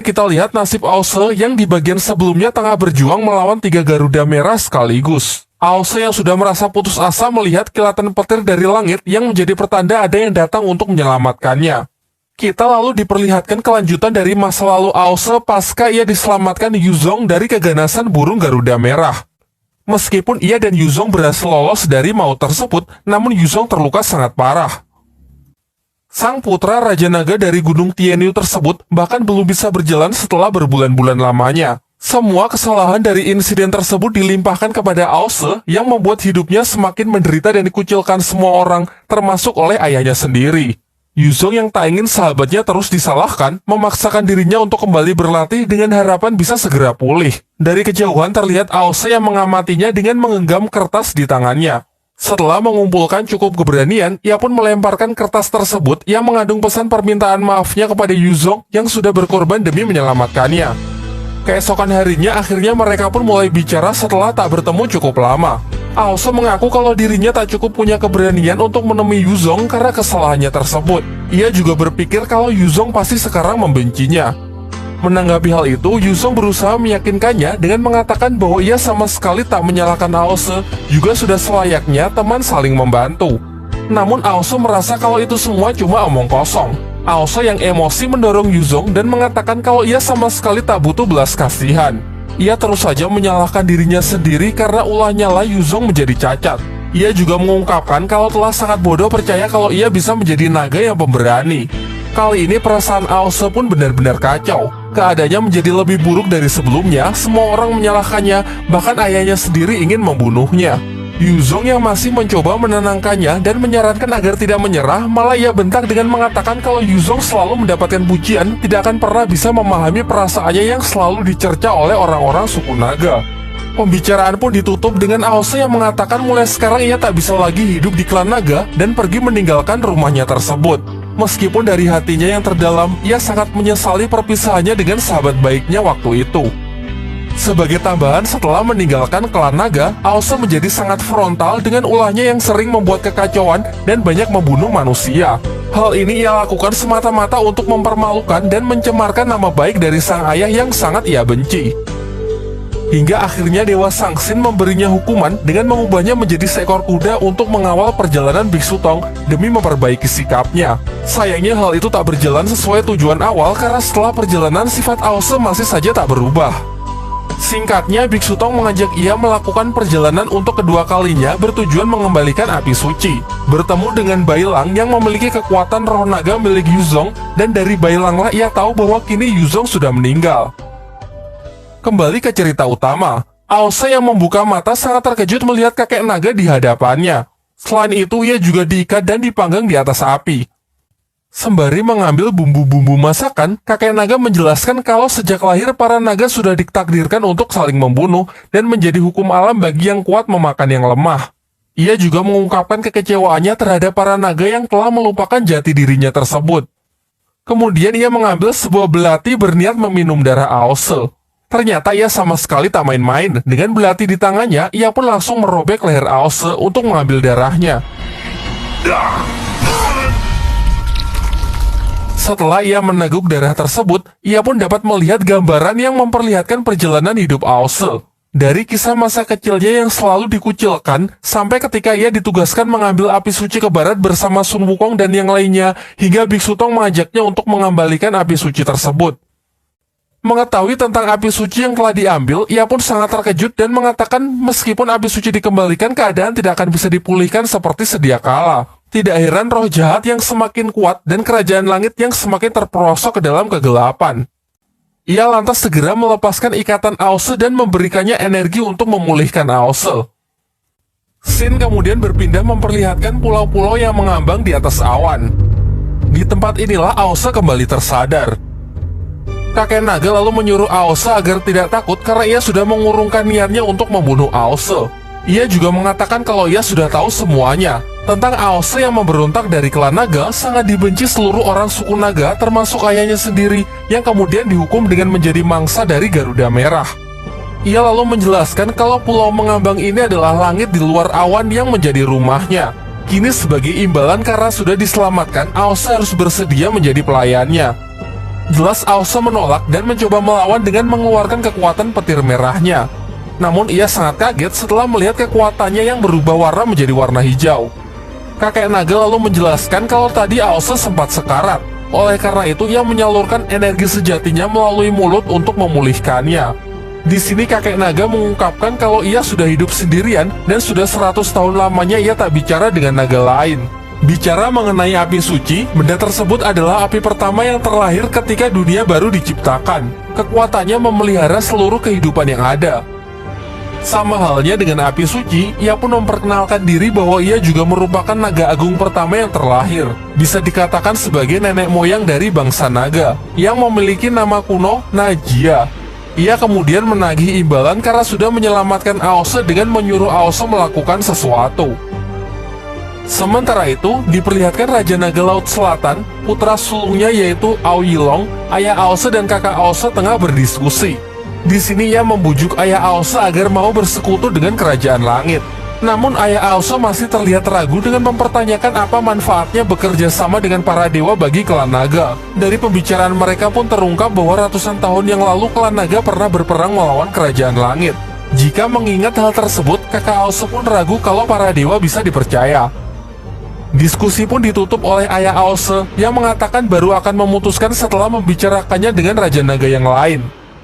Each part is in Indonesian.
kita lihat nasib Aose yang di bagian sebelumnya tengah berjuang melawan 3 Garuda Merah sekaligus. Aose yang sudah merasa putus asa melihat kilatan petir dari langit yang menjadi pertanda ada yang datang untuk menyelamatkannya. Kita lalu diperlihatkan kelanjutan dari masa lalu Aose pasca ia diselamatkan Yuzong dari keganasan burung Garuda Merah. Meskipun ia dan Yuzong berhasil lolos dari maut tersebut, namun Yuzong terluka sangat parah. Sang putra Raja Naga dari Gunung Tianyu tersebut bahkan belum bisa berjalan setelah berbulan-bulan lamanya. Semua kesalahan dari insiden tersebut dilimpahkan kepada Aose yang membuat hidupnya semakin menderita dan dikucilkan semua orang, termasuk oleh ayahnya sendiri. Yuzong yang tak ingin sahabatnya terus disalahkan, memaksakan dirinya untuk kembali berlatih dengan harapan bisa segera pulih. Dari kejauhan terlihat Aose yang mengamatinya dengan menggenggam kertas di tangannya. Setelah mengumpulkan cukup keberanian, ia pun melemparkan kertas tersebut yang mengandung pesan permintaan maafnya kepada Yuzong yang sudah berkorban demi menyelamatkannya. Keesokan harinya, akhirnya mereka pun mulai bicara setelah tak bertemu cukup lama. Aose mengaku kalau dirinya tak cukup punya keberanian untuk menemui Yuzong karena kesalahannya tersebut. Ia juga berpikir kalau Yuzong pasti sekarang membencinya. Menanggapi hal itu, Yuzong berusaha meyakinkannya dengan mengatakan bahwa ia sama sekali tak menyalahkan Aose, juga sudah selayaknya teman saling membantu. Namun Aose merasa kalau itu semua cuma omong kosong. Aose yang emosi mendorong Yuzong dan mengatakan kalau ia sama sekali tak butuh belas kasihan. Ia terus saja menyalahkan dirinya sendiri karena ulahnya lah Yuzong menjadi cacat. Ia juga mengungkapkan kalau telah sangat bodoh percaya kalau ia bisa menjadi naga yang pemberani. Kali ini perasaan Aose pun benar-benar kacau. Keadaannya menjadi lebih buruk dari sebelumnya, semua orang menyalahkannya, bahkan ayahnya sendiri ingin membunuhnya. Yuzong yang masih mencoba menenangkannya dan menyarankan agar tidak menyerah, malah ia bentak dengan mengatakan kalau Yuzong selalu mendapatkan pujian, tidak akan pernah bisa memahami perasaannya yang selalu dicerca oleh orang-orang suku naga. Pembicaraan pun ditutup dengan Aose yang mengatakan mulai sekarang ia tak bisa lagi hidup di klan naga dan pergi meninggalkan rumahnya tersebut. Meskipun dari hatinya yang terdalam, ia sangat menyesali perpisahannya dengan sahabat baiknya waktu itu. Sebagai tambahan, setelah meninggalkan klan naga, Aose menjadi sangat frontal dengan ulahnya yang sering membuat kekacauan dan banyak membunuh manusia. Hal ini ia lakukan semata-mata untuk mempermalukan dan mencemarkan nama baik dari sang ayah yang sangat ia benci. Hingga akhirnya Dewa Sangsin memberinya hukuman dengan mengubahnya menjadi seekor kuda untuk mengawal perjalanan Biksu Tong demi memperbaiki sikapnya. Sayangnya hal itu tak berjalan sesuai tujuan awal karena setelah perjalanan sifat Aose masih saja tak berubah. Singkatnya, Biksu Tong mengajak ia melakukan perjalanan untuk kedua kalinya bertujuan mengembalikan api suci. Bertemu dengan Bailang yang memiliki kekuatan roh naga milik Yuzong, dan dari Bailanglah ia tahu bahwa kini Yuzong sudah meninggal. Kembali ke cerita utama, Aose yang membuka mata sangat terkejut melihat kakek naga di hadapannya. Selain itu, ia juga diikat dan dipanggang di atas api. Sembari mengambil bumbu-bumbu masakan, kakek naga menjelaskan kalau sejak lahir para naga sudah ditakdirkan untuk saling membunuh dan menjadi hukum alam bagi yang kuat memakan yang lemah. Ia juga mengungkapkan kekecewaannya terhadap para naga yang telah melupakan jati dirinya tersebut. Kemudian ia mengambil sebuah belati berniat meminum darah Aose. Ternyata ia sama sekali tak main-main. Dengan belati di tangannya, ia pun langsung merobek leher Aose untuk mengambil darahnya. Setelah ia meneguk darah tersebut, ia pun dapat melihat gambaran yang memperlihatkan perjalanan hidup Aose. Dari kisah masa kecilnya yang selalu dikucilkan, sampai ketika ia ditugaskan mengambil api suci ke barat bersama Sun Wukong dan yang lainnya, hingga Biksu Tong mengajaknya untuk mengembalikan api suci tersebut. Mengetahui tentang api suci yang telah diambil, ia pun sangat terkejut dan mengatakan meskipun api suci dikembalikan, keadaan tidak akan bisa dipulihkan seperti sedia kala. Tidak heran roh jahat yang semakin kuat dan kerajaan langit yang semakin terperosok ke dalam kegelapan. Ia lantas segera melepaskan ikatan Aose dan memberikannya energi untuk memulihkan Aose. Scene kemudian berpindah memperlihatkan pulau-pulau yang mengambang di atas awan. Di tempat inilah Aose kembali tersadar. Kakek naga lalu menyuruh Aose agar tidak takut karena ia sudah mengurungkan niatnya untuk membunuh Aose. Ia juga mengatakan kalau ia sudah tahu semuanya tentang Aose yang memberontak dari klan naga, sangat dibenci seluruh orang suku naga termasuk ayahnya sendiri yang kemudian dihukum dengan menjadi mangsa dari Garuda Merah. Ia lalu menjelaskan kalau pulau mengambang ini adalah langit di luar awan yang menjadi rumahnya. Kini sebagai imbalan karena sudah diselamatkan, Aose harus bersedia menjadi pelayannya. Jelas Aose menolak dan mencoba melawan dengan mengeluarkan kekuatan petir merahnya. Namun ia sangat kaget setelah melihat kekuatannya yang berubah warna menjadi warna hijau. Kakek naga lalu menjelaskan kalau tadi Aose sempat sekarat. Oleh karena itu ia menyalurkan energi sejatinya melalui mulut untuk memulihkannya. Di sini kakek naga mengungkapkan kalau ia sudah hidup sendirian dan sudah 100 tahun lamanya ia tak bicara dengan naga lain. Bicara mengenai api suci, benda tersebut adalah api pertama yang terlahir ketika dunia baru diciptakan. Kekuatannya memelihara seluruh kehidupan yang ada. Sama halnya dengan api suci, ia pun memperkenalkan diri bahwa ia juga merupakan naga agung pertama yang terlahir. Bisa dikatakan sebagai nenek moyang dari bangsa naga, yang memiliki nama kuno Najia. Ia kemudian menagih imbalan karena sudah menyelamatkan Aose dengan menyuruh Aose melakukan sesuatu. Sementara itu, diperlihatkan Raja Naga Laut Selatan, putra sulungnya yaitu Aoyilong, ayah Aose dan kakak Aose tengah berdiskusi. Di sini ia membujuk ayah Aose agar mau bersekutu dengan kerajaan langit. Namun ayah Aose masih terlihat ragu dengan mempertanyakan apa manfaatnya bekerja sama dengan para dewa bagi klan naga. Dari pembicaraan mereka pun terungkap bahwa ratusan tahun yang lalu klan naga pernah berperang melawan kerajaan langit. Jika mengingat hal tersebut, kakak Aose pun ragu kalau para dewa bisa dipercaya. Diskusi pun ditutup oleh ayah Aose yang mengatakan baru akan memutuskan setelah membicarakannya dengan Raja Naga yang lain.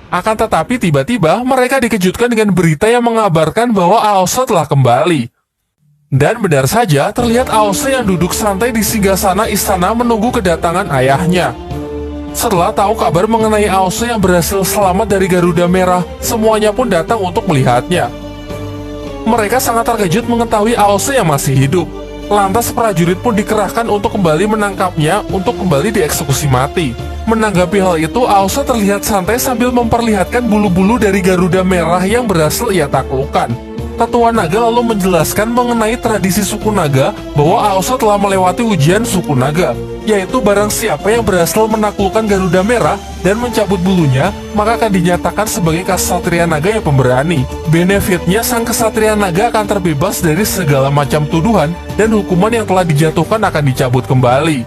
Akan tetapi tiba-tiba mereka dikejutkan dengan berita yang mengabarkan bahwa Aose telah kembali. Dan benar saja terlihat Aose yang duduk santai di singgasana istana menunggu kedatangan ayahnya. Setelah tahu kabar mengenai Aose yang berhasil selamat dari Garuda Merah, semuanya pun datang untuk melihatnya. Mereka sangat terkejut mengetahui Aose yang masih hidup. Lantas prajurit pun dikerahkan untuk kembali menangkapnya untuk kembali dieksekusi mati. Menanggapi hal itu, Aose terlihat santai sambil memperlihatkan bulu-bulu dari Garuda Merah yang berhasil ia taklukkan. Tetua Naga lalu menjelaskan mengenai tradisi suku Naga bahwa Aose telah melewati ujian suku Naga, yaitu barang siapa yang berhasil menaklukkan Garuda Merah dan mencabut bulunya, maka akan dinyatakan sebagai Ksatria Naga yang pemberani. Benefitnya, sang Ksatria Naga akan terbebas dari segala macam tuduhan dan hukuman yang telah dijatuhkan akan dicabut kembali.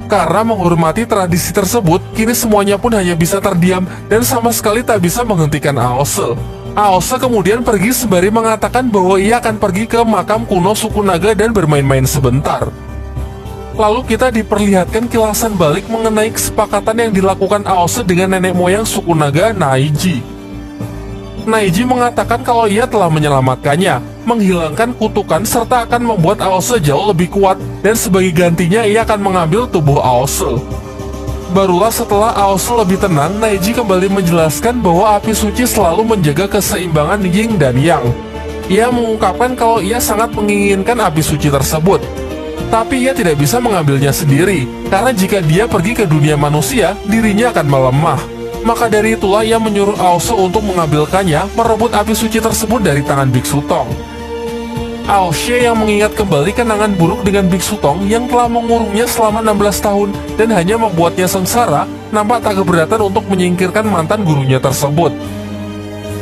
Karena menghormati tradisi tersebut, kini semuanya pun hanya bisa terdiam dan sama sekali tak bisa menghentikan Aose. Aose kemudian pergi sembari mengatakan bahwa ia akan pergi ke makam kuno suku Naga dan bermain-main sebentar. Lalu kita diperlihatkan kilasan balik mengenai kesepakatan yang dilakukan Aose dengan nenek moyang suku Naga, Naiji. Naiji mengatakan kalau ia telah menyelamatkannya, menghilangkan kutukan serta akan membuat Aose jauh lebih kuat, dan sebagai gantinya ia akan mengambil tubuh Aose. Barulah setelah Aose lebih tenang, Naiji kembali menjelaskan bahwa api suci selalu menjaga keseimbangan yin dan yang. Ia mengungkapkan kalau ia sangat menginginkan api suci tersebut, tapi ia tidak bisa mengambilnya sendiri, karena jika dia pergi ke dunia manusia, dirinya akan melemah. Maka dari itulah ia menyuruh Aose untuk mengambilkannya, merebut api suci tersebut dari tangan Biksu Tong. Aose yang mengingat kembali kenangan buruk dengan Biksu Tong yang telah mengurungnya selama 16 tahun dan hanya membuatnya sengsara, nampak tak keberatan untuk menyingkirkan mantan gurunya tersebut.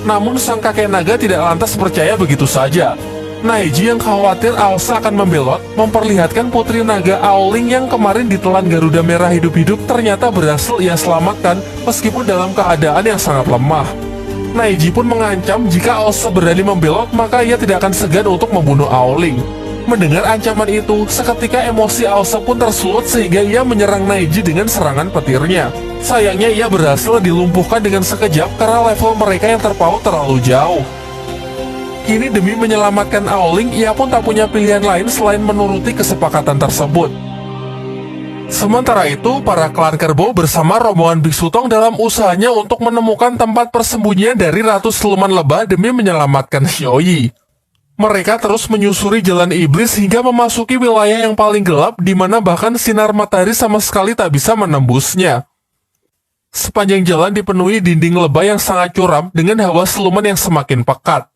Namun sang kakek naga tidak lantas percaya begitu saja. Naiji yang khawatir Aose akan membelot, memperlihatkan putri naga Aoling yang kemarin ditelan Garuda Merah hidup-hidup ternyata berhasil ia selamatkan meskipun dalam keadaan yang sangat lemah. Naiji pun mengancam jika Aose berani membelot maka ia tidak akan segan untuk membunuh Aoling. Mendengar ancaman itu, seketika emosi Aose pun tersulut sehingga ia menyerang Naiji dengan serangan petirnya. Sayangnya ia berhasil dilumpuhkan dengan sekejap karena level mereka yang terpaut terlalu jauh. Kini demi menyelamatkan Aoling, ia pun tak punya pilihan lain selain menuruti kesepakatan tersebut. Sementara itu, para klan kerbau bersama rombongan Biksu Tong dalam usahanya untuk menemukan tempat persembunyian dari Ratu Siluman Lebah demi menyelamatkan Xiaoyi. Mereka terus menyusuri jalan iblis hingga memasuki wilayah yang paling gelap di mana bahkan sinar matahari sama sekali tak bisa menembusnya. Sepanjang jalan dipenuhi dinding lebah yang sangat curam dengan hawa siluman yang semakin pekat.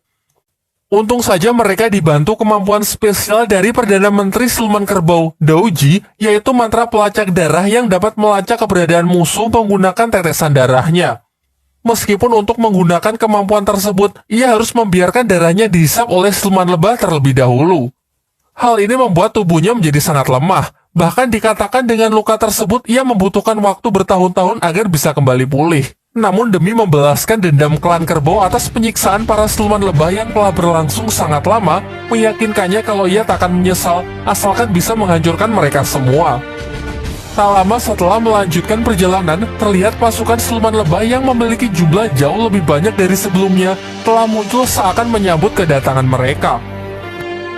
Untung saja mereka dibantu kemampuan spesial dari Perdana Menteri Siluman Kerbau, Douji, yaitu mantra pelacak darah yang dapat melacak keberadaan musuh menggunakan tetesan darahnya. Meskipun untuk menggunakan kemampuan tersebut, ia harus membiarkan darahnya dihisap oleh siluman lebah terlebih dahulu. Hal ini membuat tubuhnya menjadi sangat lemah, Bahkan dikatakan dengan luka tersebut ia membutuhkan waktu bertahun-tahun agar bisa kembali pulih. Namun demi membalaskan dendam klan kerbau atas penyiksaan para siluman lebah yang telah berlangsung sangat lama, meyakinkannya kalau ia tak akan menyesal asalkan bisa menghancurkan mereka semua. Tak lama setelah melanjutkan perjalanan, terlihat pasukan siluman lebah yang memiliki jumlah jauh lebih banyak dari sebelumnya telah muncul seakan menyambut kedatangan mereka.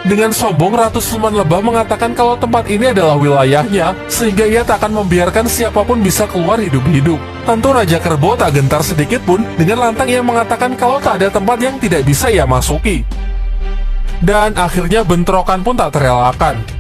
Dengan sombong, Ratu Siluman Lebah mengatakan kalau tempat ini adalah wilayahnya, sehingga ia tak akan membiarkan siapapun bisa keluar hidup-hidup. Tentu Raja Kerbau tak gentar sedikit pun, dengan lantang ia mengatakan kalau tak ada tempat yang tidak bisa ia masuki. Dan akhirnya bentrokan pun tak terelakkan.